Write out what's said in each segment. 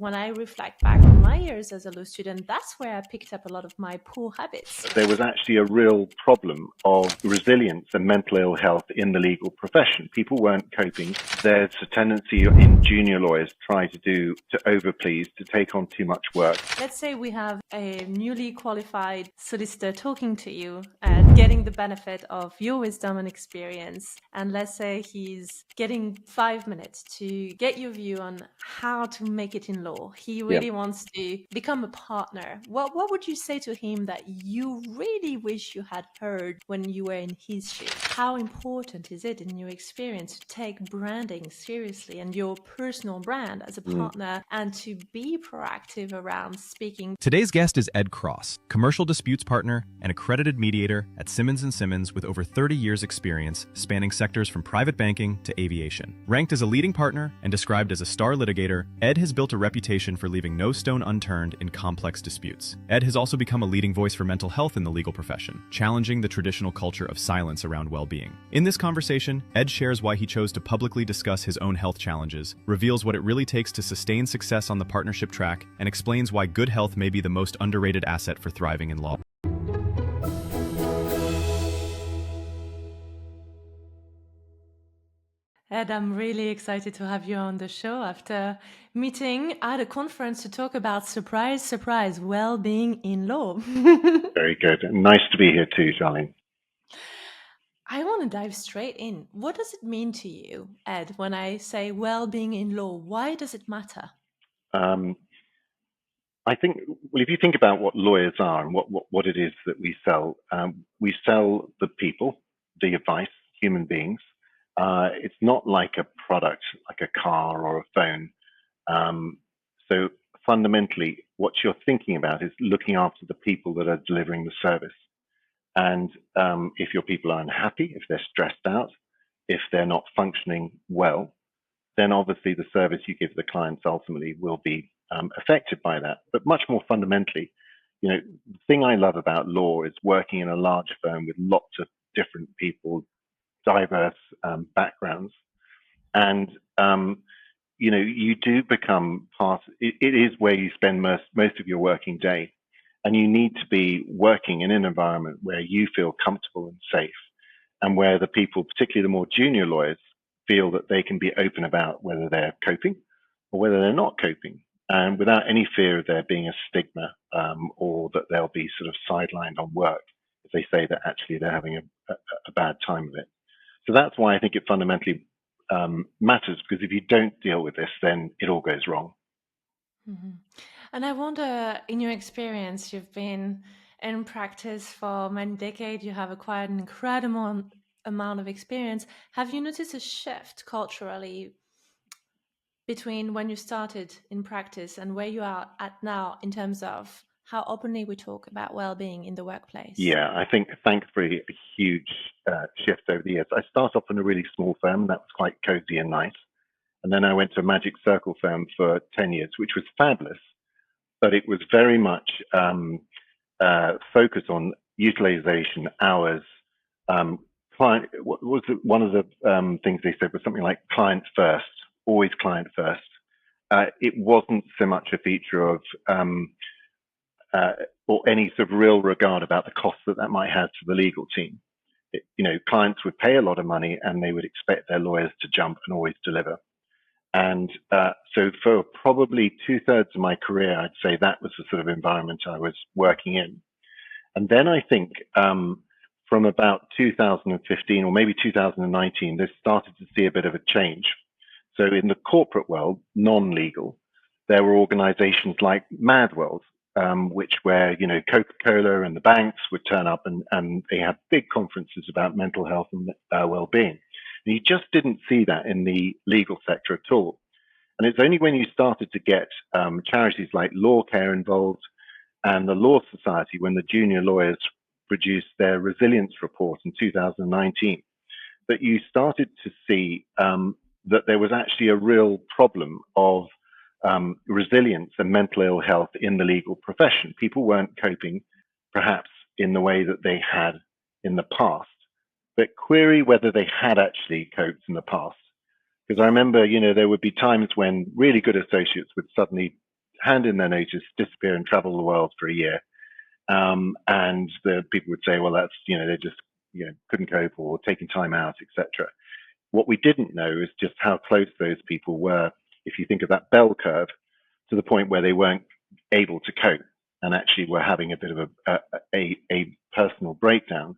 When I reflect back on my years as a law student, that's where I picked up a lot of my poor habits. There was actually a real problem of resilience and mental ill health in the legal profession. People weren't coping. There's a tendency in junior lawyers to overplease, to take on too much work. Let's say we have a newly qualified solicitor talking to you and getting the benefit of your wisdom and experience. And let's say he's getting 5 minutes to get your view on how to make it in law. He really wants to become a partner. What would you say to him that you really wish you had heard when you were in his shoes? How important is it in your experience to take branding seriously and your personal brand as a partner and to be proactive around speaking? Today's guest is Ed Crosse, commercial disputes partner and accredited mediator at Simmons Simmons with over 30 years experience spanning sectors from private banking to aviation. Ranked as a leading partner and described as a star litigator, Ed has built a reputation for leaving no stone unturned in complex disputes. Ed has also become a leading voice for mental health in the legal profession, challenging the traditional culture of silence around well-being. In this conversation, Ed shares why he chose to publicly discuss his own health challenges, reveals what it really takes to sustain success on the partnership track, and explains why good health may be the most underrated asset for thriving in law. Ed, I'm really excited to have you on the show after meeting at a conference to talk about, surprise, surprise, well-being in law. Very good. Nice to be here too, Charlene. I want to dive straight in. What does it mean to you, Ed, when I say well-being in law? Why does it matter? I think, well, if you think about what lawyers are and what it is that we sell the people, the advice, human beings. It's not like a product, like a car or a phone. So fundamentally, what you're thinking about is looking after the people that are delivering the service. And if your people are unhappy, if they're stressed out, if they're not functioning well, then obviously the service you give the clients ultimately will be affected by that. But much more fundamentally, the thing I love about law is working in a large firm with lots of different people, diverse backgrounds, and you do become part. It is where you spend most of your working day, and you need to be working in an environment where you feel comfortable and safe, and where the people, particularly the more junior lawyers, feel that they can be open about whether they're coping or whether they're not coping, and without any fear of there being a stigma or that they'll be sort of sidelined on work if they say that actually they're having a bad time of it. So that's why I think it fundamentally matters, because if you don't deal with this, then it all goes wrong. Mm-hmm. And I wonder, in your experience, you've been in practice for many decades, you have acquired an incredible amount of experience. Have you noticed a shift culturally between when you started in practice and where you are at now in terms of how openly we talk about well-being in the workplace? Yeah, I think thankfully a huge shift over the years. I started off in a really small firm, and that was quite cozy and nice. And then I went to a Magic Circle firm for 10 years, which was fabulous, but it was very much focused on utilization, hours. Client, what was one of the things they said was something like client first, always client first. It wasn't so much a feature of or any sort of real regard about the cost that might have to the legal team. Clients would pay a lot of money and they would expect their lawyers to jump and always deliver. And so for probably 2/3 of my career, I'd say that was the sort of environment I was working in. And then I think from about 2015 or maybe 2019, they started to see a bit of a change. So in the corporate world, non-legal, there were organizations like Mad World, where Coca-Cola and the banks would turn up and they had big conferences about mental health and well-being. And you just didn't see that in the legal sector at all. And it's only when you started to get charities like Law Care involved and the Law Society, when the junior lawyers produced their resilience report in 2019, that you started to see that there was actually a real problem of resilience and mental ill health in the legal profession. People weren't coping perhaps in the way that they had in the past, but query whether they had actually coped in the past. Because I remember, there would be times when really good associates would suddenly hand in their notice, disappear and travel the world for a year. And the people would say, well, that's, they just, couldn't cope or taking time out, etc. What we didn't know is just how close those people were, if you think of that bell curve, to the point where they weren't able to cope and actually were having a bit of a personal breakdown.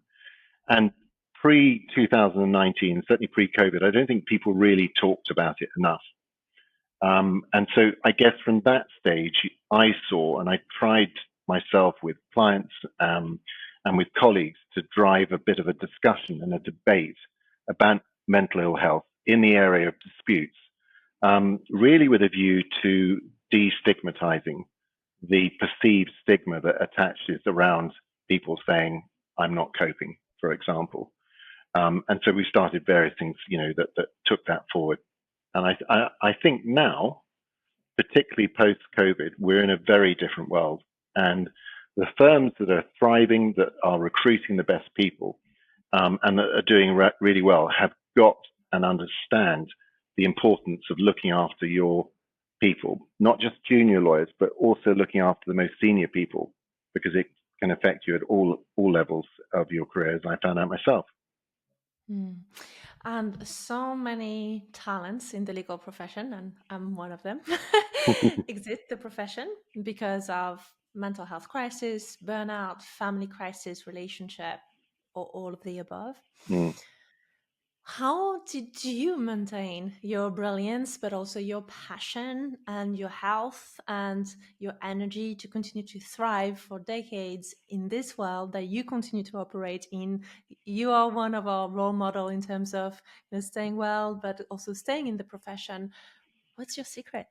And pre-2019, certainly pre-COVID, I don't think people really talked about it enough. And so I guess from that stage, I saw, and I tried myself with clients and with colleagues to drive a bit of a discussion and a debate about mental ill health in the area of disputes, really with a view to destigmatizing the perceived stigma that attaches around people saying, I'm not coping, for example. And so we started various things, that took that forward. And I think now, particularly post-COVID, we're in a very different world. And the firms that are thriving, that are recruiting the best people, and that are doing really well, have got and understand the importance of looking after your people, not just junior lawyers, but also looking after the most senior people, because it can affect you at all levels of your career, as I found out myself. And so many talents in the legal profession, and I'm one of them, exit the profession because of mental health crisis, burnout, family crisis, relationship, or all of the above. How did you maintain your brilliance, but also your passion and your health and your energy to continue to thrive for decades in this world that you continue to operate in? You are one of our role model in terms of staying well, but also staying in the profession. What's your secret?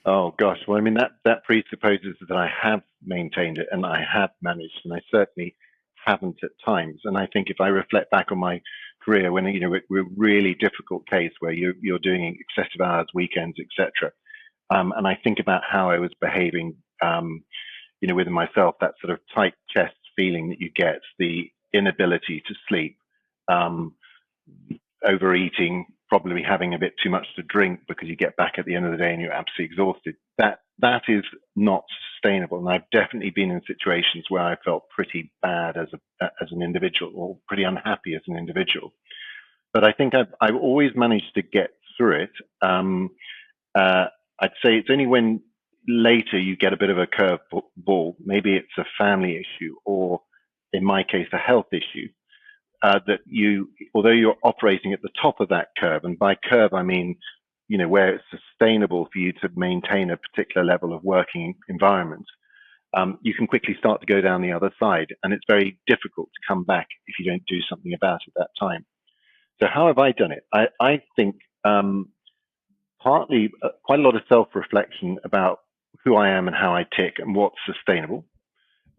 Oh gosh, well, I mean that presupposes that I have maintained it and I have managed, and I certainly haven't at times. And I think if I reflect back on my career, when we're a really difficult case where you're doing excessive hours, weekends, etc., and I think about how I was behaving, within myself, that sort of tight chest feeling that you get, the inability to sleep, overeating, probably having a bit too much to drink because you get back at the end of the day and you're absolutely exhausted. That is not sustainable. And I've definitely been in situations where I felt pretty bad as an individual, or pretty unhappy as an individual. But I think I've always managed to get through it. I'd say it's only when later you get a bit of a curveball, maybe it's a family issue, or in my case, a health issue, that although you're operating at the top of that curve, and by curve I mean, where it's sustainable for you to maintain a particular level of working environment, you can quickly start to go down the other side, and it's very difficult to come back if you don't do something about it at that time. So how have I done it? I think partly quite a lot of self-reflection about who I am and how I tick and what's sustainable.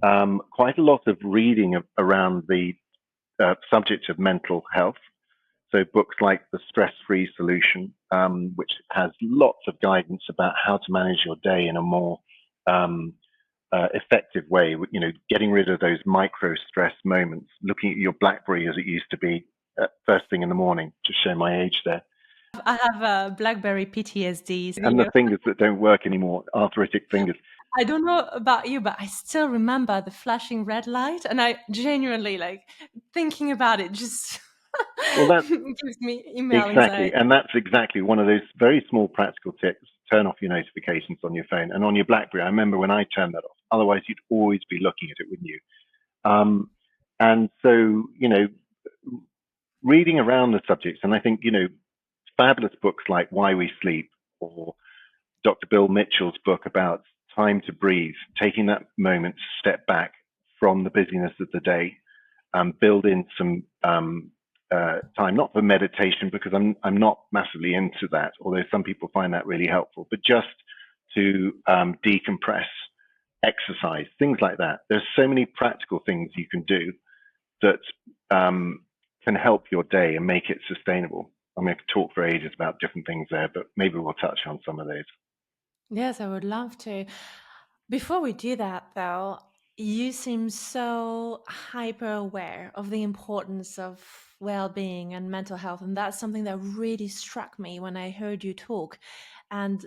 Quite a lot of reading around the subject of mental health. So books like The Stress-Free Solution, which has lots of guidance about how to manage your day in a more effective way, getting rid of those micro stress moments, looking at your BlackBerry as it used to be first thing in the morning, to show my age there. I have a BlackBerry PTSD. And the fingers that don't work anymore, arthritic fingers. I don't know about you, but I still remember the flashing red light, and I genuinely thinking about it just gives me email anxiety. And that's exactly one of those very small practical tips. Turn off your notifications on your phone and on your BlackBerry. I remember when I turned that off. Otherwise, you'd always be looking at it, wouldn't you? And so, reading around the subjects, and I think, fabulous books like Why We Sleep, or Dr. Bill Mitchell's book about time to breathe, taking that moment to step back from the busyness of the day, build in some time, not for meditation, because I'm not massively into that, although some people find that really helpful, but just to decompress, exercise, things like that. There's so many practical things you can do that can help your day and make it sustainable. I'm going to talk for ages about different things there, but maybe we'll touch on some of those. Yes, I would love to. Before we do that, though, you seem so hyper aware of the importance of well-being and mental health, and that's something that really struck me when I heard you talk. And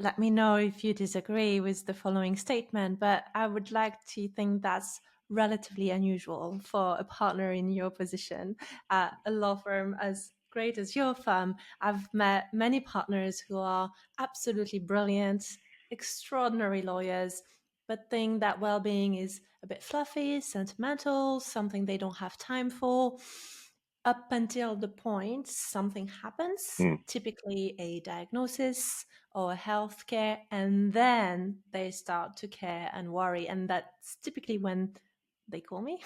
let me know if you disagree with the following statement, but I would like to think that's relatively unusual for a partner in your position at a law firm as great as your firm. I've met many partners who are absolutely brilliant, extraordinary lawyers, but think that well-being is a bit fluffy, sentimental, something they don't have time for, up until the point something happens, typically a diagnosis or healthcare, and then they start to care and worry. And that's typically when they call me.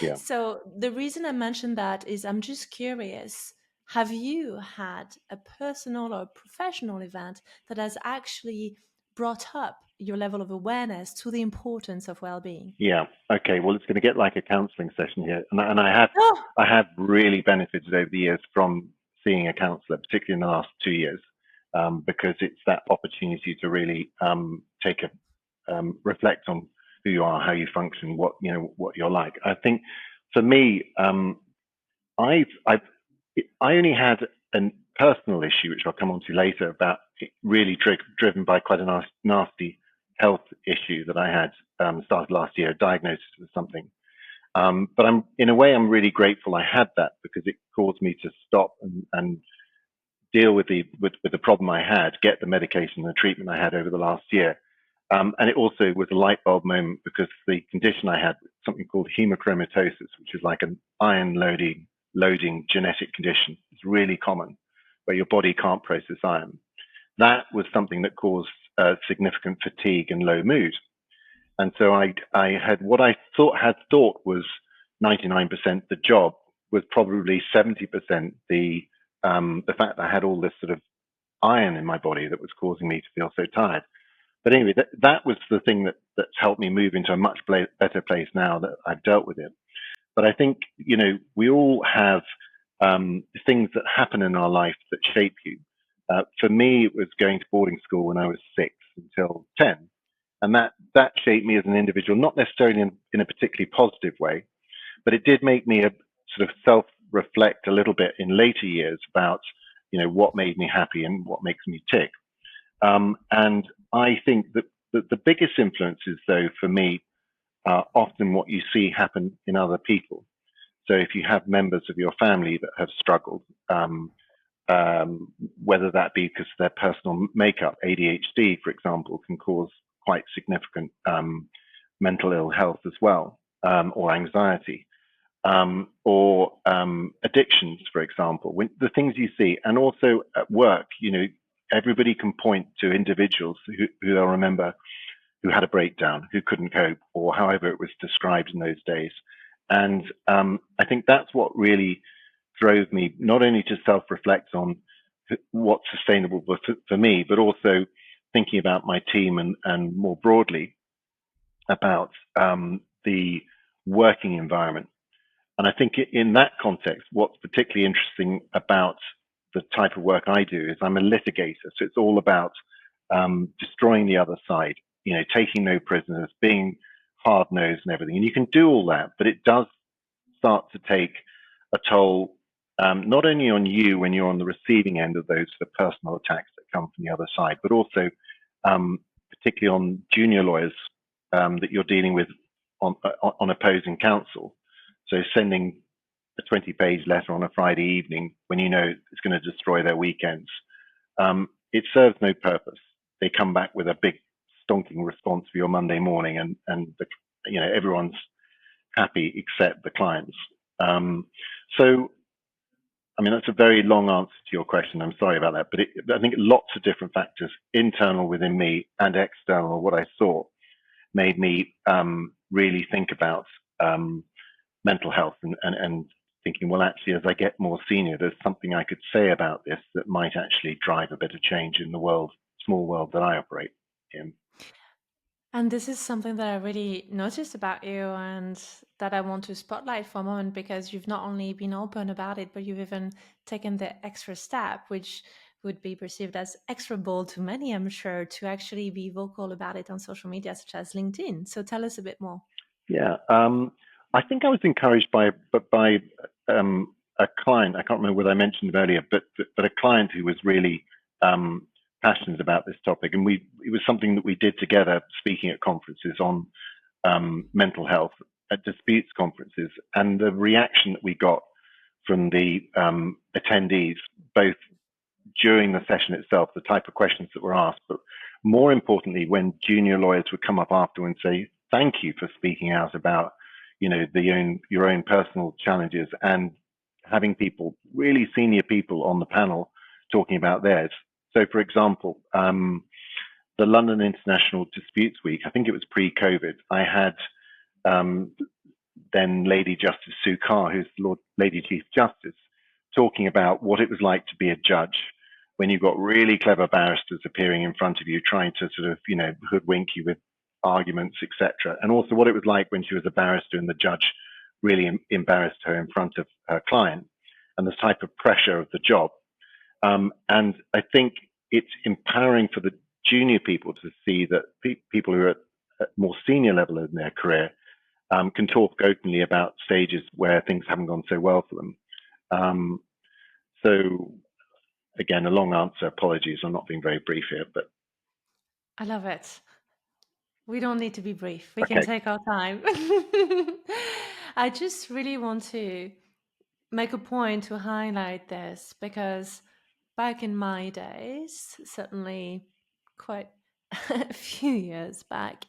Yeah. So the reason I mentioned that is I'm just curious. Have you had a personal or professional event that has actually brought up your level of awareness to the importance of well-being? Yeah. Okay. Well, it's going to get like a counselling session here, and Oh, I have really benefited over the years from seeing a counsellor, particularly in the last 2 years, because it's that opportunity to really take a reflect on who you are, how you function, what you're like. I think for me, I've I only had a personal issue, which I'll come on to later, about it really driven by quite a nasty health issue that I had started last year, a diagnosis with something. But in a way, I'm really grateful I had that, because it caused me to stop and deal with the problem I had, get the medication and the treatment I had over the last year. And it also was a light bulb moment, because the condition I had, something called hemochromatosis, which is like an iron loading genetic condition. It's really common, where your body can't process iron. That was something that caused significant fatigue and low mood. And so I had what I thought was 99% the job, was probably 70% the fact that I had all this sort of iron in my body that was causing me to feel so tired. But anyway, that was the thing that's helped me move into a much better place now that I've dealt with it. But I think, we all have things that happen in our life that shape you. For me, it was going to boarding school when I was 6 until 10. And that shaped me as an individual, not necessarily in a particularly positive way, but it did make me a sort of self-reflect a little bit in later years about, what made me happy and what makes me tick. And I think that the biggest influences, though, for me, are often what you see happen in other people. So if you have members of your family that have struggled, whether that be because of their personal makeup, ADHD, for example, can cause quite significant mental ill health as well, or anxiety, or addictions, for example. The things you see, and also at work, everybody can point to individuals who they'll remember who had a breakdown, who couldn't cope, or however it was described in those days. And I think that's what really drove me not only to self-reflect on what's sustainable for me, but also thinking about my team and more broadly about the working environment. And I think in that context, what's particularly interesting about the type of work I do is I'm a litigator. So it's all about destroying the other side, taking no prisoners, being hard-nosed and everything. And you can do all that, but it does start to take a toll, not only on you when you're on the receiving end of those personal attacks that come from the other side, but also particularly on junior lawyers that you're dealing with on opposing counsel. So sending a 20-page letter on a Friday evening when you know it's going to destroy their weekends, it serves no purpose. They come back with a big stonking response for your Monday morning, and everyone's happy except the clients. So, I mean, that's a very long answer to your question. I'm sorry about that, but I think lots of different factors, internal within me and external, what I saw, made me really think about mental health and thinking, well, actually, as I get more senior, there's something I could say about this that might actually drive a bit of change in the small world that I operate in. And this is something that I really noticed about you and that I want to spotlight for a moment, because you've not only been open about it, but you've even taken the extra step, which would be perceived as extra bold to many, I'm sure, to actually be vocal about it on social media, such as LinkedIn. So tell us a bit more. Yeah, I think I was encouraged by a client. I can't remember whether I mentioned him earlier, but a client who was really passionate about this topic, and it was something that we did together, speaking at conferences on mental health at disputes conferences, and the reaction that we got from the attendees, both during the session itself, the type of questions that were asked, but more importantly, when junior lawyers would come up after and say, "Thank you for speaking out about, your own personal challenges," and having people, really senior people on the panel talking about theirs. So, for example, the London International Disputes Week, I think it was pre-COVID, I had then Lady Justice Sue Carr, who's Lady Chief Justice, talking about what it was like to be a judge when you've got really clever barristers appearing in front of you, trying to sort of, hoodwink you with arguments, etc. And also what it was like when she was a barrister and the judge really embarrassed her in front of her client, and the type of pressure of the job. And I think it's empowering for the junior people to see that people who are at more senior level in their career can talk openly about stages where things haven't gone so well for them. So again, a long answer. Apologies, I'm not being very brief here, but I love it. We don't need to be brief. We okay. can take our time. I just really want to make a point to highlight this, because back in my days, certainly quite a few years back,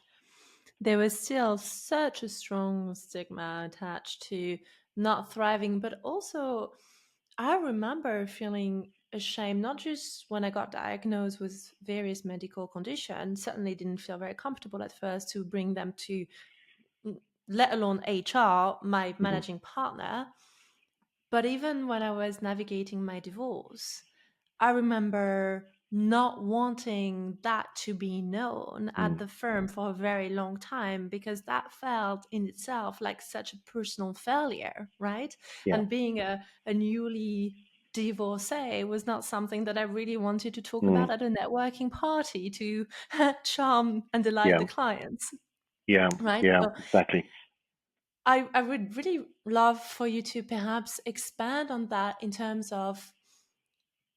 there was still such a strong stigma attached to not thriving, but also I remember feeling ashamed, not just when I got diagnosed with various medical conditions, certainly didn't feel very comfortable at first to bring them to, let alone HR, my managing partner. But even when I was navigating my divorce, I remember not wanting that to be known at the firm for a very long time, because that felt in itself like such a personal failure, right? Yeah. And being a newly divorcee was not something that I really wanted to talk about at a networking party to charm and delight the clients, Yeah, right? yeah, So exactly. I would really love for you to perhaps expand on that in terms of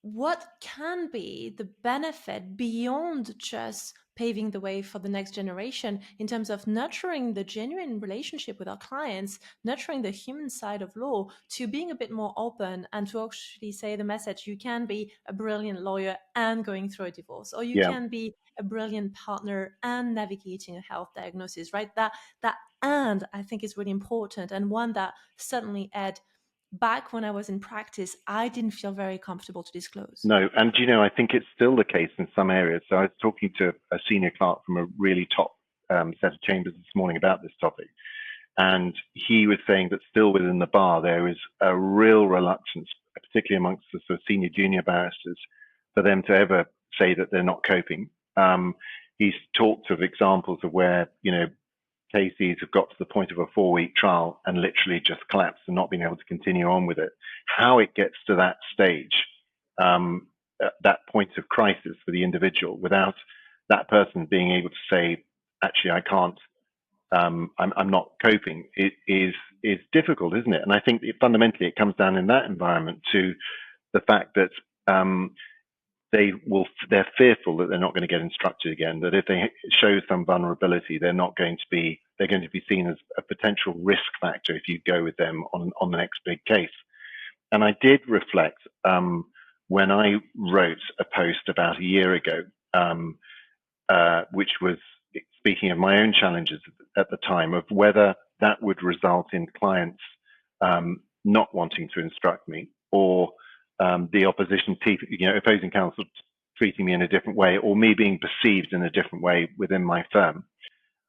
what can be the benefit beyond just paving the way for the next generation in terms of nurturing the genuine relationship with our clients, nurturing the human side of law, to being a bit more open and to actually say the message: you can be a brilliant lawyer and going through a divorce, or you Yeah. can be a brilliant partner and navigating a health diagnosis, right? That and I think is really important, and one that certainly, Ed, back when I was in practice, I didn't feel very comfortable to disclose. No, and I think it's still the case in some areas. So I was talking to a senior clerk from a really top set of chambers this morning about this topic, and he was saying that still within the bar there is a real reluctance, particularly amongst the sort of senior junior barristers, for them to ever say that they're not coping. He's talked of examples of where cases have got to the point of a 4-week trial and literally just collapsed and not being able to continue on with it. How it gets to that stage, that point of crisis for the individual, without that person being able to say, actually, I can't, I'm not coping, it is difficult, isn't it? And I think fundamentally it comes down in that environment to the fact that they're fearful that they're not going to get instructed again, that if they show some vulnerability, they're going to be seen as a potential risk factor if you go with them on the next big case. And I did reflect when I wrote a post about a year ago, which was speaking of my own challenges at the time, of whether that would result in clients not wanting to instruct me, or the opposing counsel treating me in a different way, or me being perceived in a different way within my firm.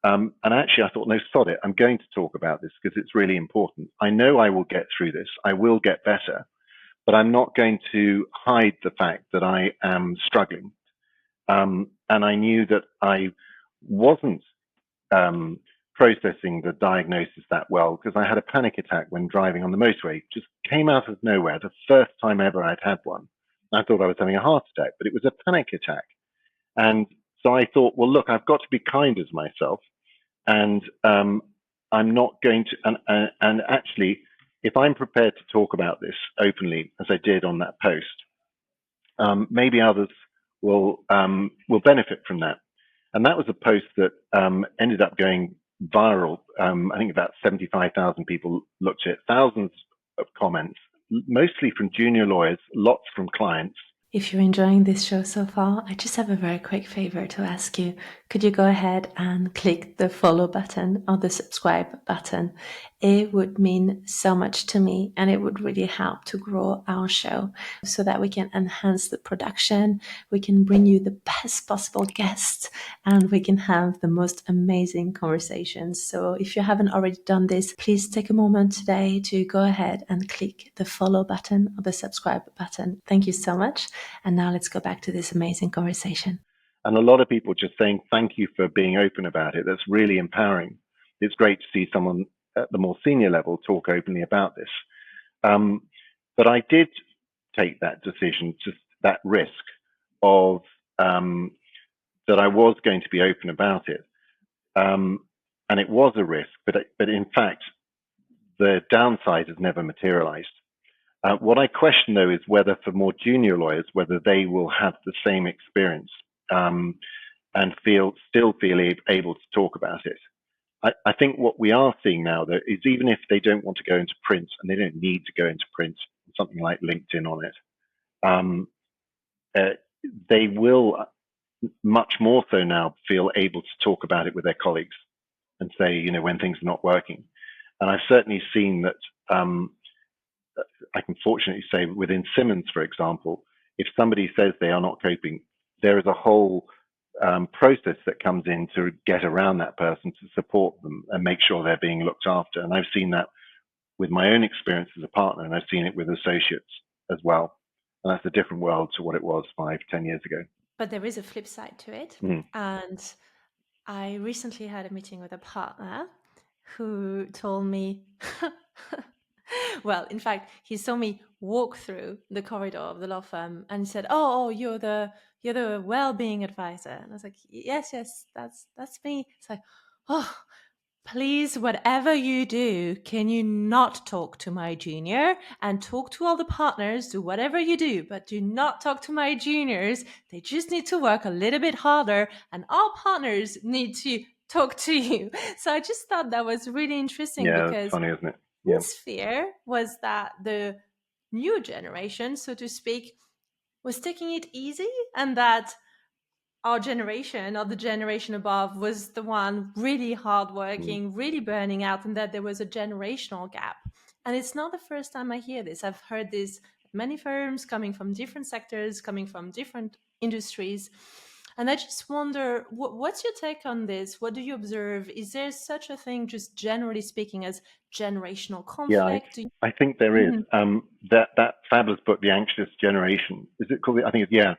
And actually, I thought, no, sod it. I'm going to talk about this because it's really important. I know I will get through this. I will get better, but I'm not going to hide the fact that I am struggling. And I knew that I wasn't processing the diagnosis that well, because I had a panic attack when driving on the motorway. Just came out of nowhere, the first time ever I'd had one. I thought I was having a heart attack, but it was a panic attack. And so I thought, well, look, I've got to be kind to myself, and I'm not going to, and actually, if I'm prepared to talk about this openly, as I did on that post, maybe others will benefit from that. And that was a post that ended up going viral. I think about 75,000 people looked at it, thousands of comments, mostly from junior lawyers, lots from clients. If you're enjoying this show so far, I just have a very quick favor to ask you. Could you go ahead and click the follow button or the subscribe button? It would mean so much to me, and it would really help to grow our show so that we can enhance the production, we can bring you the best possible guests, and we can have the most amazing conversations. So if you haven't already done this, please take a moment today to go ahead and click the follow button or the subscribe button. Thank you so much. And now let's go back to this amazing conversation. And a lot of people just saying, thank you for being open about it. That's really empowering. It's great to see someone at the more senior level talk openly about this. But I did take that decision, just that risk of that I was going to be open about it. And it was a risk, but in fact, the downside has never materialized. What I question, though, is whether for more junior lawyers, whether they will have the same experience and still feel able to talk about it. I think what we are seeing now, though, is even if they don't want to go into print, and they don't need to go into print, something like LinkedIn on it, they will much more so now feel able to talk about it with their colleagues and say, you know, when things are not working. And I've certainly seen that. I can fortunately say within Simmons, for example, if somebody says they are not coping, there is a whole process that comes in to get around that person to support them and make sure they're being looked after. And I've seen that with my own experience as a partner, and I've seen it with associates as well. And that's a different world to what it was 5-10 years ago. But there is a flip side to it. And I recently had a meeting with a partner who told me, well, in fact, he saw me walk through the corridor of the law firm and he said, oh, you're the well-being advisor. And I was like, yes, that's me. It's like, oh, please, whatever you do, can you not talk to my junior and talk to all the partners, do whatever you do, but do not talk to my juniors. They just need to work a little bit harder and all partners need to talk to you. So I just thought that was really interesting because it's funny, isn't it? his fear was that the new generation, so to speak, was taking it easy and that our generation or the generation above was the one really hardworking, really burning out, and that there was a generational gap. And it's not the first time I hear this. I've heard this at many firms coming from different sectors, coming from different industries. And I just wonder, what's your take on this? What do you observe? Is there such a thing, just generally speaking, as generational conflict? Yeah, I think there is. That fabulous book, The Anxious Generation, is it called? I think it's,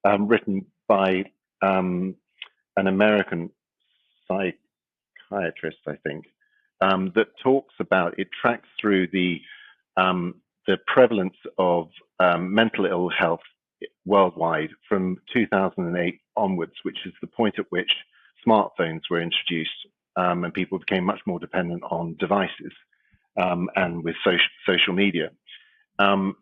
written by an American psychiatrist, I think, that talks about, it tracks through the prevalence of mental ill health worldwide from 2008 onwards, which is the point at which smartphones were introduced and people became much more dependent on devices and with social media. And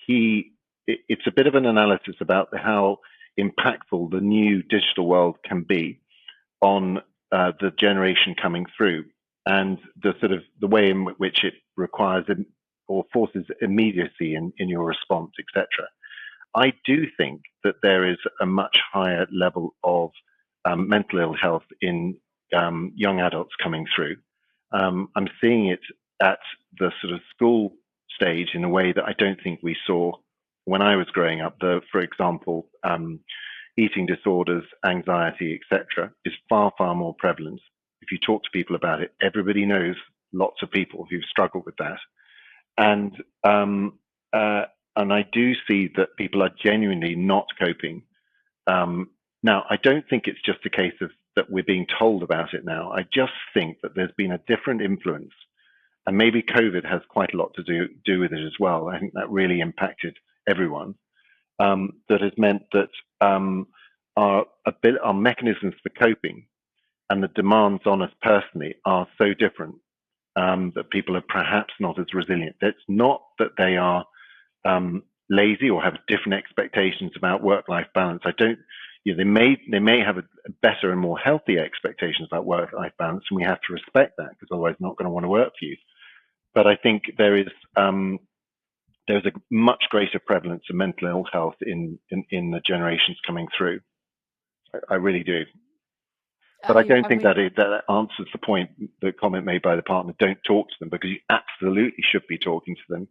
it's a bit of an analysis about how impactful the new digital world can be on the generation coming through and the sort of the way in which it requires or forces immediacy in your response, etc. I do think that there is a much higher level of mental ill health in young adults coming through. I'm seeing it at the sort of school stage in a way that I don't think we saw when I was growing up. For example, eating disorders, anxiety, etc., is far, far more prevalent. If you talk to people about it, everybody knows lots of people who've struggled with that. And I do see that people are genuinely not coping. Now, I don't think it's just a case of that we're being told about it now. I just think that there's been a different influence, and maybe COVID has quite a lot to do with it as well. I think that really impacted everyone. That has meant that our mechanisms for coping and the demands on us personally are so different that people are perhaps not as resilient. It's not that they are lazy or have different expectations about work-life balance. They may have a better and more healthy expectations about work-life balance, and we have to respect that, because otherwise they're not going to want to work for you. But I think there's a much greater prevalence of mental ill health in the generations coming through. I really do. But I don't think that answers the comment made by the partner. Don't talk to them, because you absolutely should be talking to them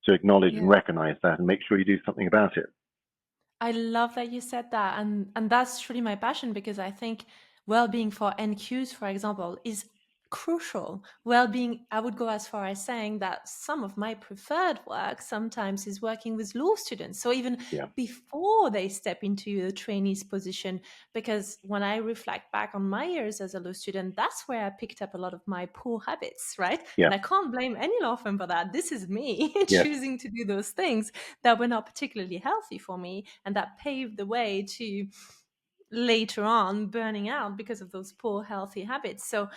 to acknowledge and recognize that and make sure you do something about it. I love that you said that, and that's truly my passion, because I think well-being for NQs, for example, is crucial. Well-being, I would go as far as saying that some of my preferred work sometimes is working with law students. So even before they step into the trainee's position, because when I reflect back on my years as a law student, that's where I picked up a lot of my poor habits, right? Yeah. And I can't blame any law firm for that. This is me choosing to do those things that were not particularly healthy for me, and that paved the way to later on burning out because of those poor healthy habits. So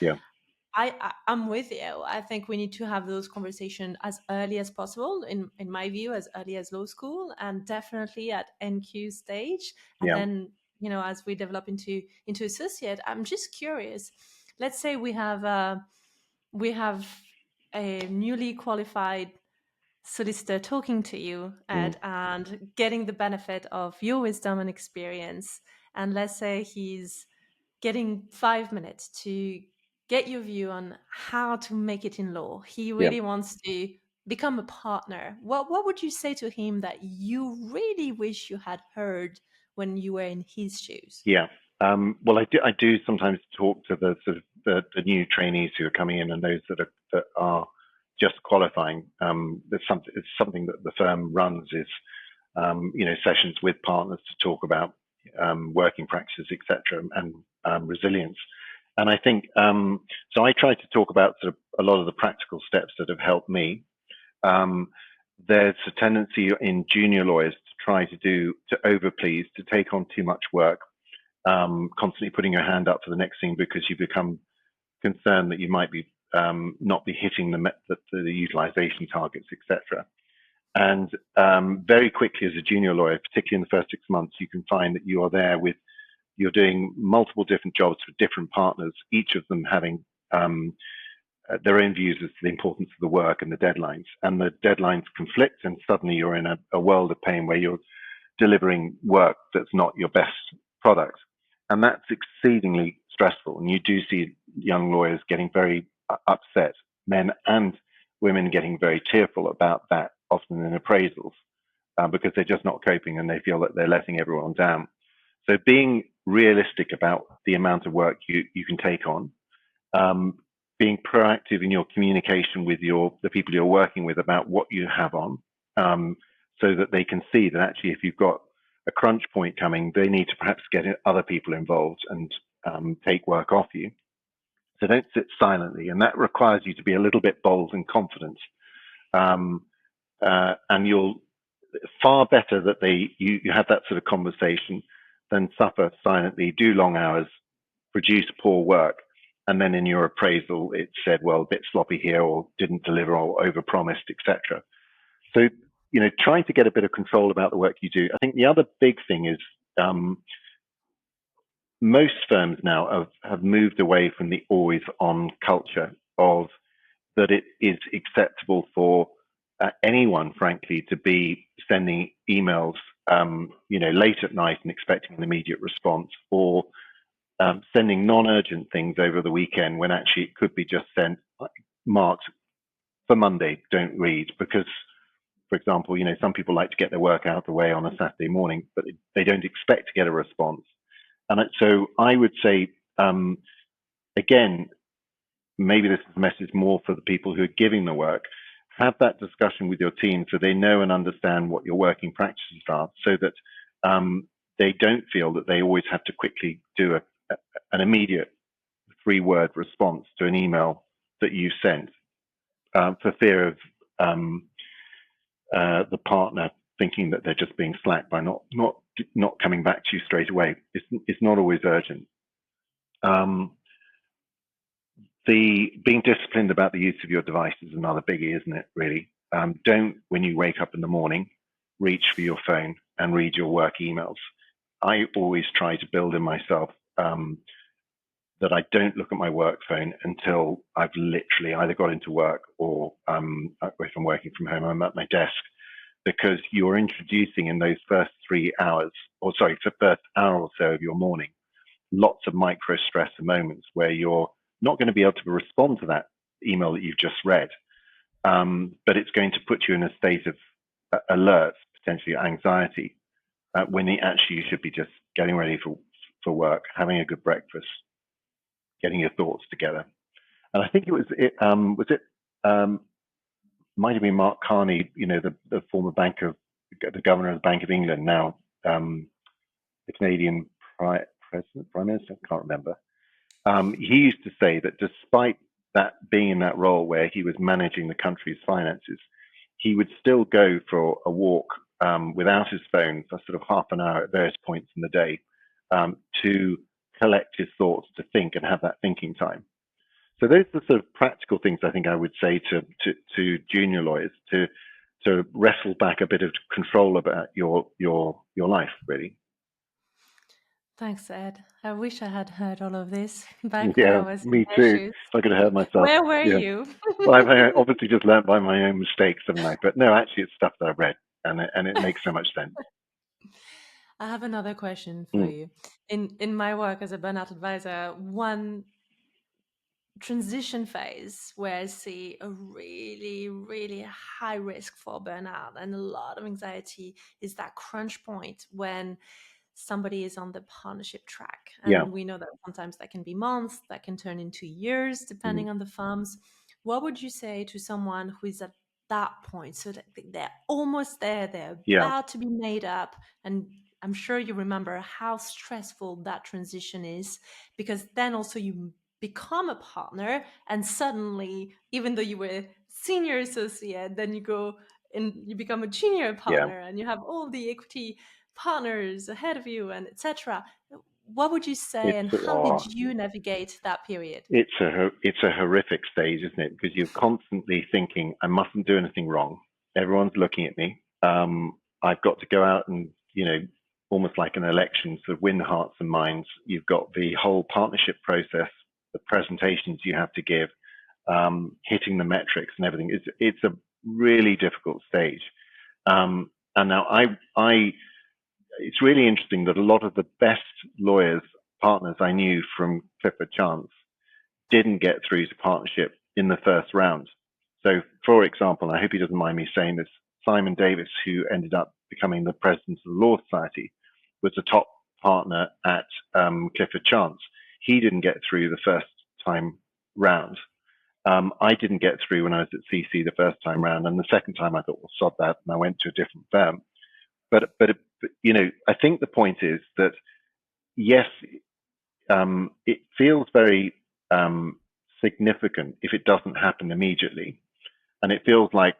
I'm with you. I think we need to have those conversations as early as possible, in my view, as early as law school, and definitely at NQ stage. And then, as we develop into associate, I'm just curious. Let's say we have a newly qualified solicitor talking to you, Ed, and getting the benefit of your wisdom and experience. And let's say he's getting 5 minutes to get your view on how to make it in law. He really wants to become a partner. What would you say to him that you really wish you had heard when you were in his shoes? Yeah. Well, I do sometimes talk to the sort of the new trainees who are coming in, and those that are just qualifying. It's something that the firm runs, is sessions with partners to talk about working practices, etc., and resilience. And I think so. I try to talk about sort of a lot of the practical steps that have helped me. There's a tendency in junior lawyers to try to overplease, to take on too much work, constantly putting your hand up for the next thing because you become concerned that you might be not be hitting the utilization targets, etc. And very quickly as a junior lawyer, particularly in the first 6 months, you can find that you're doing multiple different jobs for different partners, each of them having their own views as to the importance of the work and the deadlines. And the deadlines conflict, and suddenly you're in a world of pain where you're delivering work that's not your best product. And that's exceedingly stressful. And you do see young lawyers getting very upset, men and women getting very tearful about that, often in appraisals, because they're just not coping and they feel that they're letting everyone down. So being realistic about the amount of work you can take on, being proactive in your communication with the people you're working with about what you have on, so that they can see that actually if you've got a crunch point coming, they need to perhaps get other people involved and take work off you. So don't sit silently, and that requires you to be a little bit bold and confident. And you'll far better that you have that sort of conversation than suffer silently, do long hours, produce poor work, and then in your appraisal it said, well, a bit sloppy here, or didn't deliver, or overpromised, etc. So trying to get a bit of control about the work you do. I think the other big thing is most firms now have moved away from the always on culture of that it is acceptable for anyone, frankly, to be sending emails, late at night and expecting an immediate response, or sending non-urgent things over the weekend when actually it could be just sent marked for Monday, don't read, because, for example, some people like to get their work out of the way on a Saturday morning, but they don't expect to get a response. And so I would say, again, maybe this is a message more for the people who are giving the work. Have that discussion with your team so they know and understand what your working practices are, so that they don't feel that they always have to quickly do an immediate 3-word response to an email that you sent, for fear of the partner thinking that they're just being slack by not coming back to you straight away. It's not always urgent. The being disciplined about the use of your device is another biggie, isn't it, really? Don't, when you wake up in the morning, reach for your phone and read your work emails. I always try to build in myself that I don't look at my work phone until I've literally either got into work or if I'm working from home, I'm at my desk, because you're introducing in those first 3 hours, or sorry, the first hour or so of your morning, lots of micro stressor moments where you're not going to be able to respond to that email that you've just read, but it's going to put you in a state of alert, potentially anxiety, when actually you should be just getting ready for work, having a good breakfast, getting your thoughts together. And I think might have been Mark Carney, the former the governor of the Bank of England, now the Canadian prime minister, I can't remember. He used to say that despite that being in that role where he was managing the country's finances, he would still go for a walk without his phone for sort of half an hour at various points in the day to collect his thoughts, to think and have that thinking time. So those are the sort of practical things I think I would say to junior lawyers to wrestle back a bit of control about your life, really. Thanks, Ed. I wish I had heard all of this back when I Yeah, was me in their too. shoes. I could have heard myself. Where were Yeah. you? Well, I've obviously just learned by my own mistakes, haven't I? But no, actually, it's stuff that I've read, and it makes so much sense. I have another question for you. In my work as a burnout advisor, one transition phase where I see a really, really high risk for burnout and a lot of anxiety is that crunch point when somebody is on the partnership track. Yeah. And we know that sometimes that can be months, that can turn into years, depending on the firms. What would you say to someone who is at that point? So that they're almost there, they're Yeah. about to be made up. And I'm sure you remember how stressful that transition is, because then also you become a partner and suddenly, even though you were senior associate, then you go and you become a junior partner and you have all the equity partners ahead of you and etc. What would you say, and how did you navigate that period? It's a horrific stage, isn't it? Because you're constantly thinking, I mustn't do anything wrong. Everyone's looking at me. I've got to go out and, almost like an election, sort of win hearts and minds. You've got the whole partnership process, the presentations you have to give, hitting the metrics and everything. It's a really difficult stage. And now it's really interesting that a lot of the best lawyers, partners I knew from Clifford Chance didn't get through to partnership in the first round. So, for example, I hope he doesn't mind me saying this, Simon Davis, who ended up becoming the president of the Law Society, was the top partner at Clifford Chance. He didn't get through the first time round. I didn't get through when I was at CC the first time round, and the second time I thought, well, sod that, and I went to a different firm. But I think the point is that yes, it feels very significant if it doesn't happen immediately, and it feels like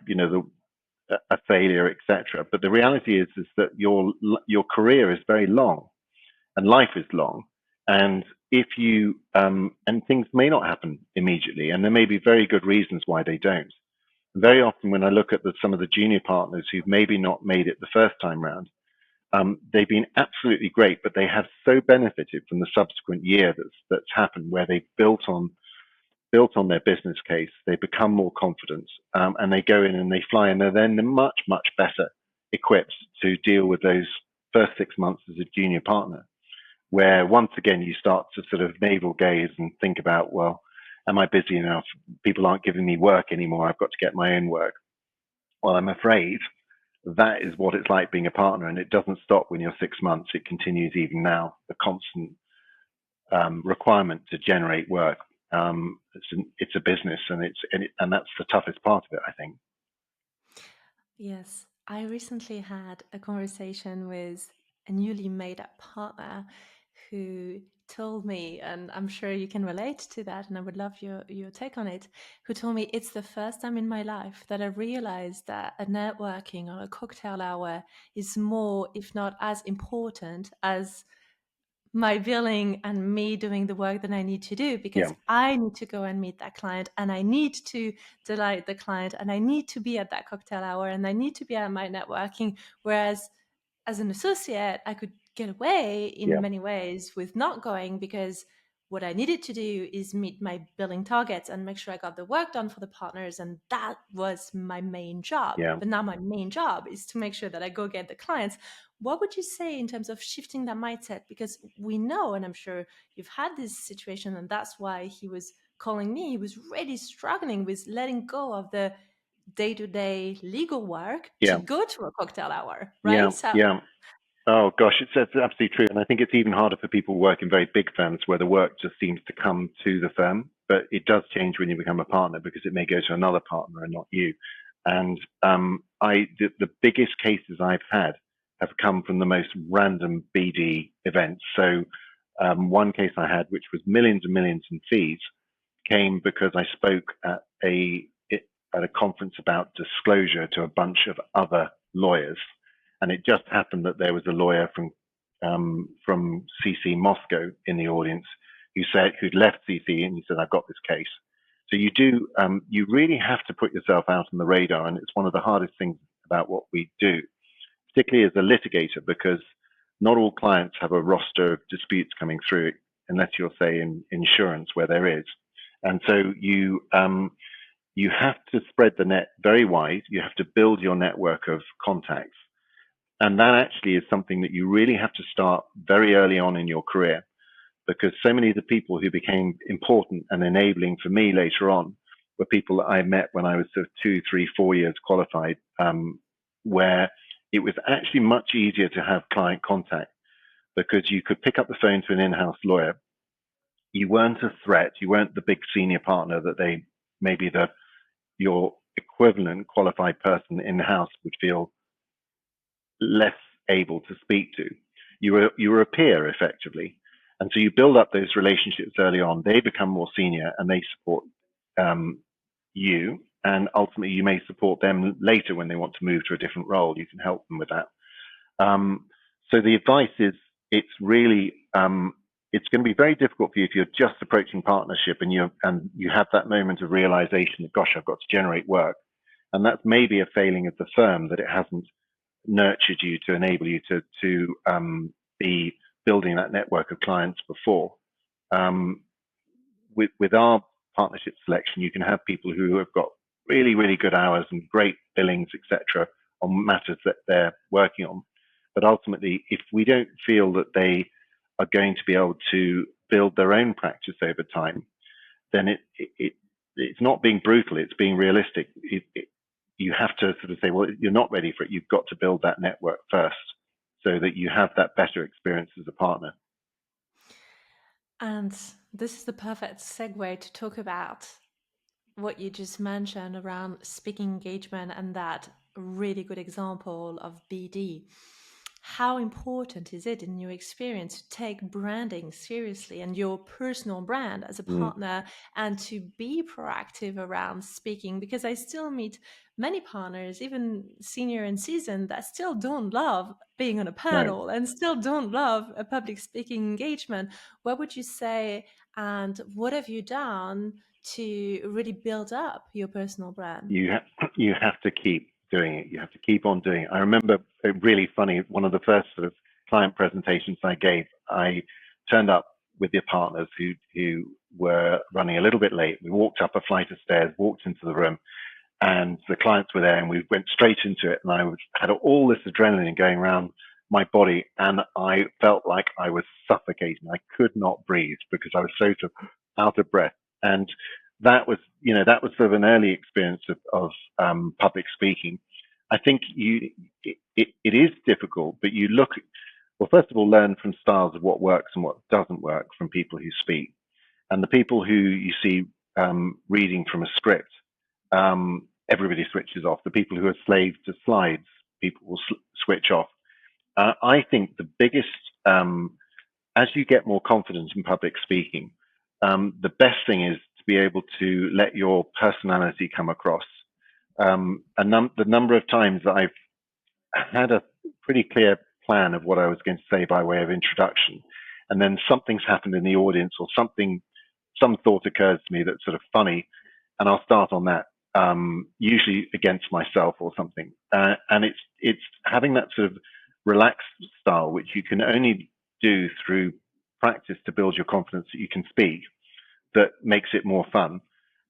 a failure, etc. But the reality is that your career is very long, and life is long, and if you and things may not happen immediately, and there may be very good reasons why they don't. Very often, when I look at some of the junior partners who've maybe not made it the first time round, they've been absolutely great, but they have so benefited from the subsequent year that's happened, where they've built on their business case, they become more confident, and they go in and they fly, and they're then much, much better equipped to deal with those first 6 months as a junior partner, where once again you start to sort of navel gaze and think about, well, am I busy enough? People aren't giving me work anymore. I've got to get my own work. Well, I'm afraid that is what it's like being a partner, and it doesn't stop when you're 6 months. It continues even now, the constant requirement to generate work. It's a business, and that's the toughest part of it, I think. Yes, I recently had a conversation with a newly made up partner who told me, and I'm sure you can relate to that, and I would love your take on it, who told me it's the first time in my life that I realized that a networking or a cocktail hour is more, if not as important as my billing and me doing the work that I need to do, because I need to go and meet that client, and I need to delight the client, and I need to be at that cocktail hour, and I need to be at my networking. Whereas as an associate, I could get away in many ways with not going, because what I needed to do is meet my billing targets and make sure I got the work done for the partners. And that was my main job. But now my main job is to make sure that I go get the clients. What would you say in terms of shifting that mindset? Because we know, and I'm sure you've had this situation, and that's why he was calling me. He was really struggling with letting go of the day-to-day legal work to go to a cocktail hour, right? Oh gosh, it's absolutely true. And I think it's even harder for people who work in very big firms where the work just seems to come to the firm. But it does change when you become a partner, because it may go to another partner and not you. And the biggest cases I've had have come from the most random BD events. So one case I had, which was millions and millions in fees, came because I spoke at a conference about disclosure to a bunch of other lawyers. And it just happened that there was a lawyer from CC Moscow in the audience who'd left CC, and he said, "I've got this case." So you really have to put yourself out on the radar, and it's one of the hardest things about what we do, particularly as a litigator, because not all clients have a roster of disputes coming through, unless you're, say, in insurance, where there is. And so you have to spread the net very wide. You have to build your network of contacts. And that actually is something that you really have to start very early on in your career, because so many of the people who became important and enabling for me later on were people that I met when I was sort of 2, 3, 4 years qualified, where it was actually much easier to have client contact, because you could pick up the phone to an in-house lawyer. You weren't a threat. You weren't the big senior partner that maybe your equivalent qualified person in-house would feel less able to speak to. You were a peer, effectively. And so you build up those relationships early on. They become more senior, and they support you. And ultimately, you may support them later when they want to move to a different role. You can help them with that. So the advice is, it's really it's going to be very difficult for you if you're just approaching partnership and you have that moment of realization that, gosh, I've got to generate work. And that's maybe a failing of the firm, that it hasn't nurtured you to enable you to be building that network of clients before. With our partnership selection, you can have people who have got really, really good hours and great billings, etc., on matters that they're working on. But ultimately, if we don't feel that they are going to be able to build their own practice over time, then it's not being brutal, it's being realistic. You have to sort of say, well, you're not ready for it. You've got to build that network first so that you have that better experience as a partner. And this is the perfect segue to talk about what you just mentioned around speaking engagement, and that really good example of BD. How important is it in your experience to take branding seriously and your personal brand as a partner, and to be proactive around speaking? Because I still meet many partners, even senior and seasoned, that still don't love being on a panel and still don't love a public speaking engagement. What would you say, and what have you done to really build up your personal brand? You have to keep doing it. You have to keep on doing it. I remember really funny, one of the first sort of client presentations I gave, I turned up with the partners who were running a little bit late. We walked up a flight of stairs, walked into the room, and the clients were there, and we went straight into it. And I had all this adrenaline going around my body, and I felt like I was suffocating. I could not breathe because I was so sort of out of breath. And that was sort of an early experience of public speaking. I think it is difficult, but first of all, learn from styles of what works and what doesn't work from people who speak. And the people who you see reading from a script, everybody switches off. The people who are slaves to slides, people will switch off. I think the biggest, as you get more confident in public speaking, the best thing is to be able to let your personality come across. The number of times that I've had a pretty clear plan of what I was going to say by way of introduction, and then something's happened in the audience, or some thought occurs to me that's sort of funny, and I'll start on that, usually against myself or something. And it's having that sort of relaxed style, which you can only do through practice to build your confidence that you can speak, that makes it more fun.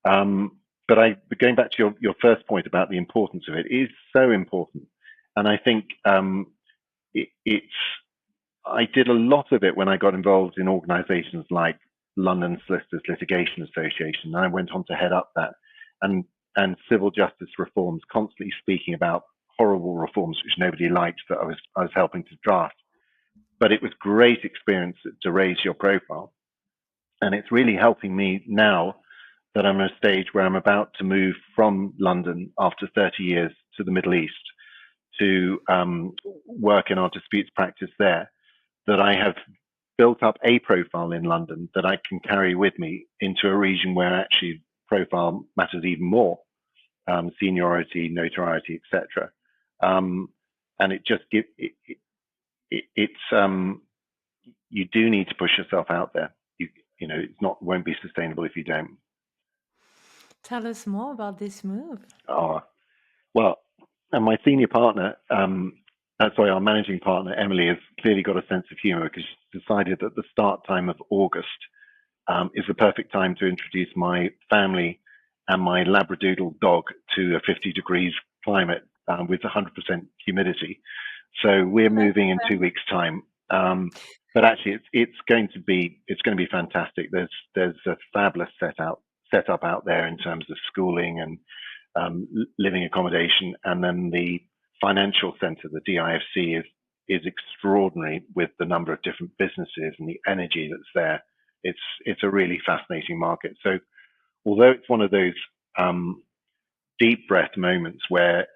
But going back to your first point about the importance of it, is so important. And I think I did a lot of it when I got involved in organizations like London Solicitors Litigation Association. And I went on to head up that, and civil justice reforms, constantly speaking about horrible reforms which nobody liked that I was helping to draft. But it was great experience to raise your profile. And it's really helping me now that I'm at a stage where I'm about to move from London after 30 years to the Middle East to work in our disputes practice there, that I have built up a profile in London that I can carry with me into a region where actually profile matters even more, seniority, notoriety, etc. And it just gives you do need to push yourself out there. You know, won't be sustainable if you don't. Tell us more about this move. Well, and my senior partner, our managing partner, Emily, has clearly got a sense of humor, because she decided that the start time of August is the perfect time to introduce my family and my Labradoodle dog to a 50 degrees climate with 100% humidity. So we're moving in 2 weeks' time. But actually, it's going to be fantastic. There's a fabulous setup out there in terms of schooling and living accommodation, and then the financial centre, the DIFC, is extraordinary with the number of different businesses and the energy that's there. It's a really fascinating market. So although it's one of those deep breath moments where,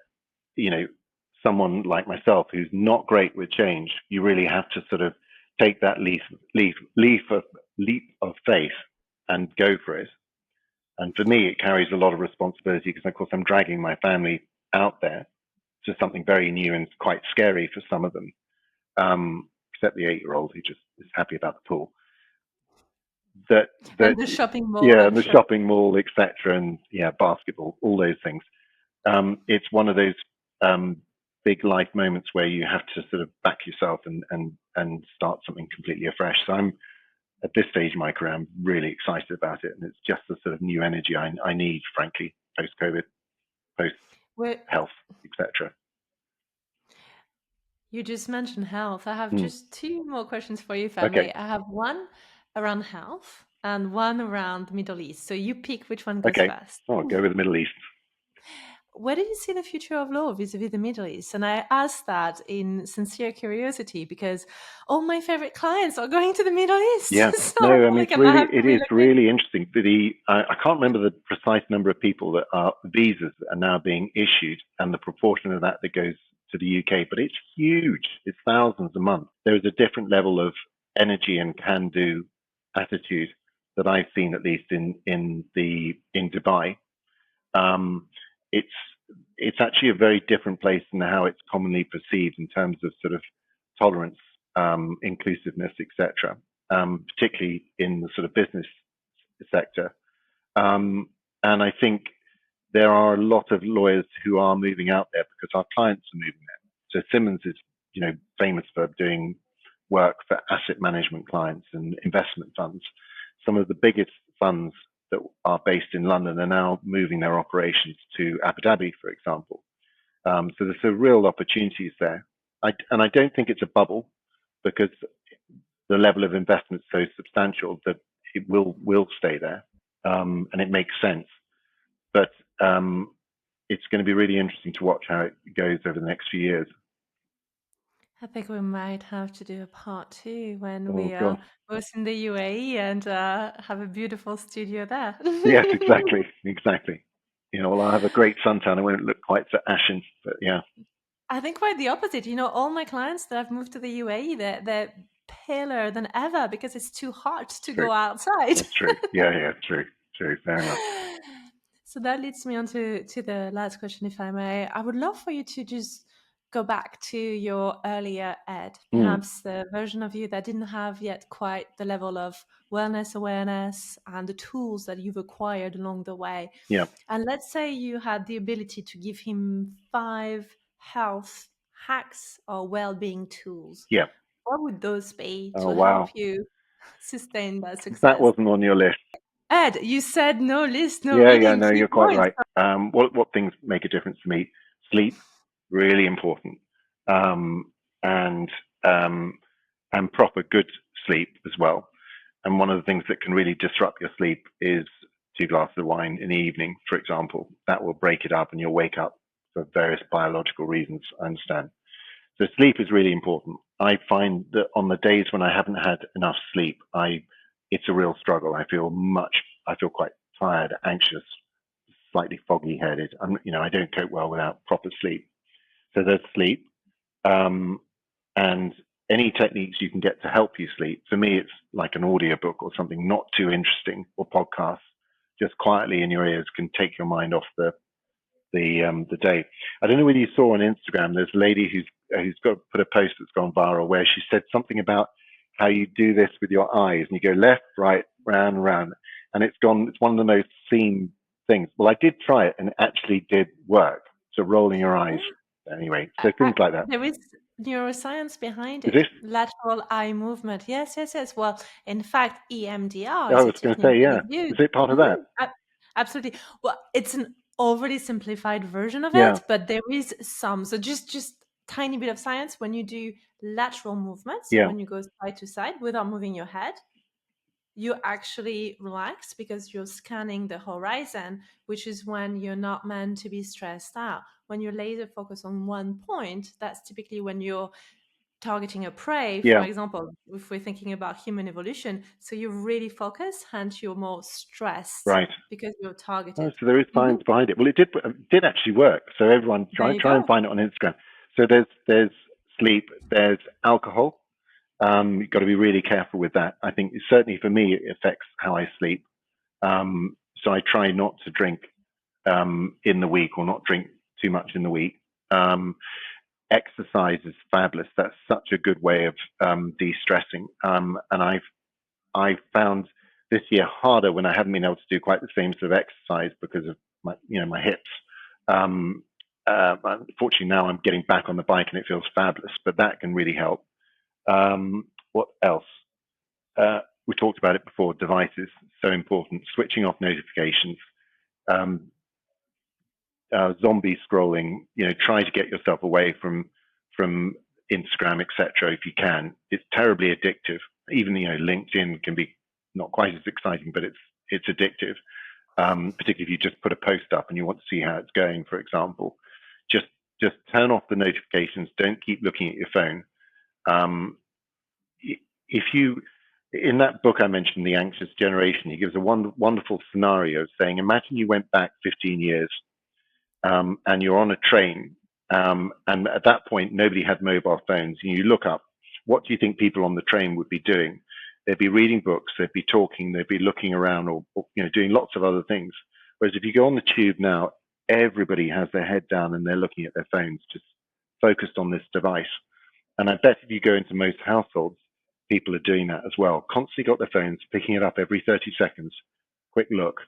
you know, someone like myself who's not great with change, you really have to sort of take that leap of faith and go for it. And for me, it carries a lot of responsibility, because of course I'm dragging my family out there to something very new and quite scary for some of them, except the 8-year-old who just is happy about the pool. And the shopping mall. Yeah, and the shopping mall, etc., and basketball, all those things. It's one of those big life moments where you have to sort of back yourself and start something completely afresh. So I'm at this stage of my career, I'm really excited about it, and it's just the sort of new energy I need, frankly, post-COVID, post-health, etc. You just mentioned health. I have just 2 more questions for you, if I may. I have one around health and one around Middle East. So you pick which one goes first. I'll go with the Middle East. Where do you see the future of law vis-a-vis the Middle East? And I ask that in sincere curiosity, because all my favorite clients are going to the Middle East. Yeah, so no, I mean, it is really interesting. I can't remember the precise number of people that are visas that are now being issued, and the proportion of that goes to the UK, but it's huge. It's thousands a month. There is a different level of energy and can-do attitude that I've seen, at least in Dubai. It's actually a very different place than how it's commonly perceived in terms of sort of tolerance, inclusiveness, etc., particularly in the sort of business sector. And I think there are a lot of lawyers who are moving out there because our clients are moving there. So Simmons is, famous for doing work for asset management clients and investment funds. Some of the biggest funds that are based in London are now moving their operations to Abu Dhabi, for example. So there's a real opportunities there. I don't think it's a bubble, because the level of investment is so substantial that it will stay there, and it makes sense. But it's going to be really interesting to watch how it goes over the next few years. I think we might have to do a part 2 when we are both in the UAE and have a beautiful studio there. Yes, exactly. Well, I have a great suntan. I won't look quite so ashen, but yeah. I think quite the opposite. All my clients that have moved to the UAE, they're paler than ever because it's too hot to go outside. That's true. Yeah, true. Fair enough. So that leads me on to the last question, if I may. I would love for you to just go back to your earlier Ed, perhaps the version of you that didn't have yet quite the level of wellness awareness and the tools that you've acquired along the way. Yeah. And let's say you had the ability to give him 5 health hacks or well-being tools. Yeah. What would those be to Oh, help wow. you sustain that success? That wasn't on your list. Ed, you said no list, no Yeah, reading. no, 3 you're quite points. right. What things make a difference to me? Sleep, really important, and proper good sleep as well. And one of the things that can really disrupt your sleep is 2 glasses of wine in the evening, for example. That will break it up, and you'll wake up for various biological reasons. I understand. So sleep is really important. I find that on the days when I haven't had enough sleep, it's a real struggle. I feel quite tired, anxious, slightly foggy headed. I don't cope well without proper sleep. So there's sleep, and any techniques you can get to help you sleep. For me, it's like an audiobook or something not too interesting, or podcasts, just quietly in your ears, can take your mind off the day. I don't know whether you saw on Instagram, there's a lady who's got put a post that's gone viral where she said something about how you do this with your eyes, and you go left, right, round, and round, and it's one of the most seen things. Well, I did try it, and it actually did work. So rolling your eyes, anyway. So things like that. There is neuroscience behind Is it. this? Lateral eye movement. Yes. Well, in fact, EMDR I is a was going to technique say, yeah. we've used. Is it part of that? Absolutely. Well, it's an overly simplified version of Yeah. it, but there is some. So just tiny bit of science. When you do lateral movements, Yeah. when you go side to side without moving your head, you actually relax because you're scanning the horizon, which is when you're not meant to be stressed out. When you're laser focused on one point, that's typically when you're targeting a prey, Yeah. for example, if we're thinking about human evolution. So you're really focused, hence you're more stressed, Right. because you're targeted. Oh, so there is science behind it. Well, it did actually work. So everyone try and find it on Instagram. So there's sleep, there's alcohol. You've got to be really careful with that. I think certainly for me, it affects how I sleep. So I try not to drink in the week, or not drink too much in the week. Exercise is fabulous. That's such a good way of de-stressing. And I've found this year harder when I haven't been able to do quite the same sort of exercise because of my hips. Unfortunately, now I'm getting back on the bike and it feels fabulous, but that can really help. What else? We talked about it before. Devices, so important. Switching off notifications. Zombie scrolling. Try to get yourself away from Instagram, etc. If you can. It's terribly addictive. Even LinkedIn can be not quite as exciting, but it's addictive. Particularly if you just put a post up and you want to see how it's going, for example. Just turn off the notifications. Don't keep looking at your phone. In that book I mentioned, The Anxious Generation, he gives a wonderful scenario saying, imagine you went back 15 years and you're on a train, and at that point nobody had mobile phones, and you look up, what do you think people on the train would be doing? They'd be reading books, they'd be talking, they'd be looking around, or doing lots of other things. Whereas if you go on the tube now, everybody has their head down and they're looking at their phones, just focused on this device. And I bet if you go into most households, people are doing that as well. Constantly got their phones, picking it up every 30 seconds, quick look.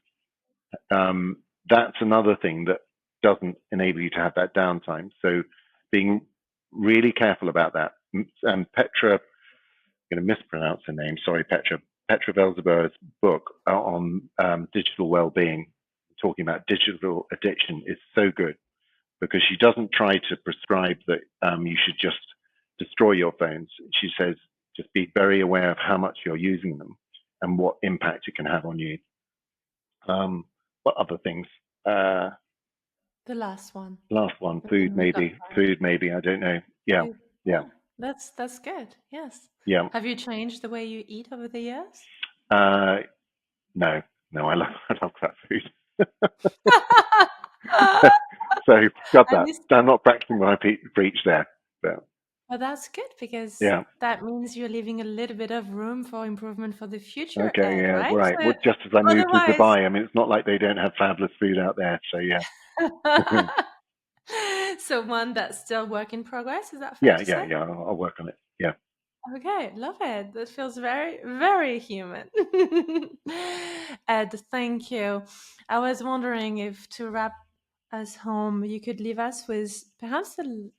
That's another thing that doesn't enable you to have that downtime. So being really careful about that. And Petra, I'm going to mispronounce her name, sorry, Petra Velzeber's book on digital well-being, talking about digital addiction, is so good, because she doesn't try to prescribe that you should just destroy your phones. She says, just be very aware of how much you're using them and what impact it can have on you. What other things? The last one. Food maybe. I don't know. Yeah. That's good. Yes. Yeah. Have you changed the way you eat over the years? No. I love that food. So got that. I'm not practicing what I preach there. But. Well, that's good, because that means you're leaving a little bit of room for improvement for the future. Okay, Ed, right? Well, just as I moved to Dubai, I mean, it's not like they don't have fabulous food out there. So yeah. So one that's still work in progress, is that fair to say? Yeah. I'll work on it. Yeah. Okay, love it. That feels very, very human. Ed, thank you. I was wondering if to wrap us home, you could leave us with perhaps the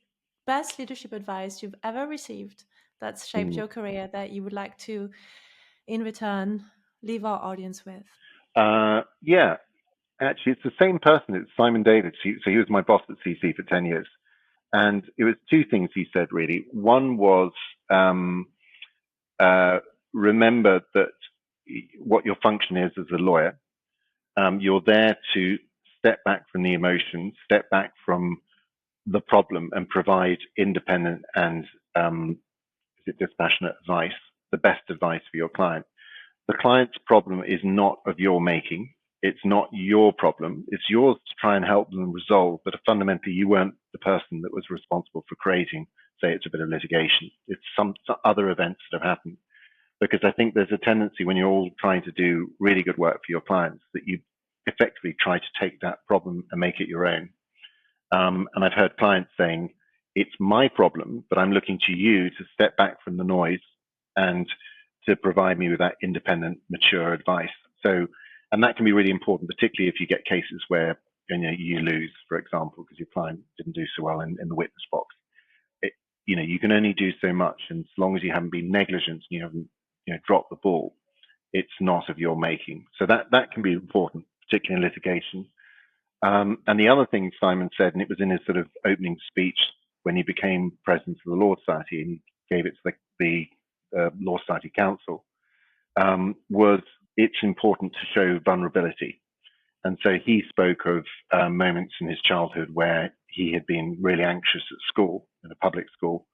best leadership advice you've ever received that's shaped Mm. your career that you would like to, in return, leave our audience with. Yeah. Actually, it's the same person. It's Simon David. So he was my boss at CC for 10 years. And it was two things he said, really. One was remember that what your function is as a lawyer, you're there to step back from the emotions, step back from the problem, and provide independent and dispassionate advice, the best advice for your client. The client's problem is not of your making. It's not your problem. It's yours to try and help them resolve, but fundamentally you weren't the person that was responsible for creating, say it's a bit of litigation. It's some other events that have happened. Because I think there's a tendency when you're all trying to do really good work for your clients that you effectively try to take that problem and make it your own. And I've heard clients saying, it's my problem, but I'm looking to you to step back from the noise and to provide me with that independent, mature advice. So, and that can be really important, particularly if you get cases where you lose, for example, because your client didn't do so well in the witness box. You can only do so much, and as long as you haven't been negligent and you haven't dropped the ball, it's not of your making. So that can be important, particularly in litigation. And the other thing Simon said, and it was in his sort of opening speech when he became president of the Law Society and he gave it to the Law Society Council, was it's important to show vulnerability. And so he spoke of moments in his childhood where he had been really anxious at school, in a public school,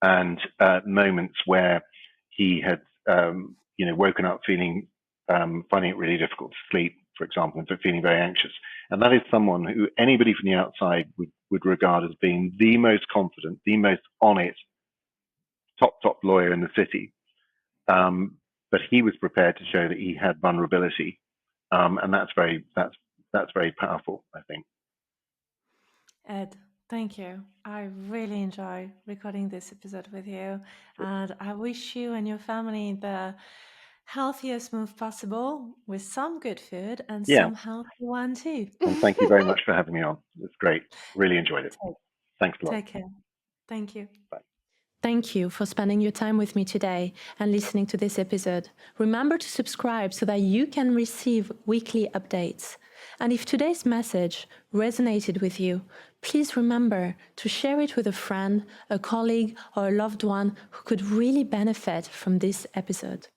and moments where he had, woken up finding it really difficult to sleep, for example, and feeling very anxious. And that is someone who anybody from the outside would regard as being the most confident, the most on it, top lawyer in the city. But he was prepared to show that he had vulnerability, and that's very powerful, I think. Ed, thank you. I really enjoy recording this episode with you, and I wish you and your family the healthiest move possible with some good food and some healthy one too. And thank you very much for having me on. It's great. Really enjoyed it. Thanks a lot. Take care. Thank you. Bye. Thank you for spending your time with me today and listening to this episode. Remember to subscribe so that you can receive weekly updates. And if today's message resonated with you, please remember to share it with a friend, a colleague, or a loved one who could really benefit from this episode.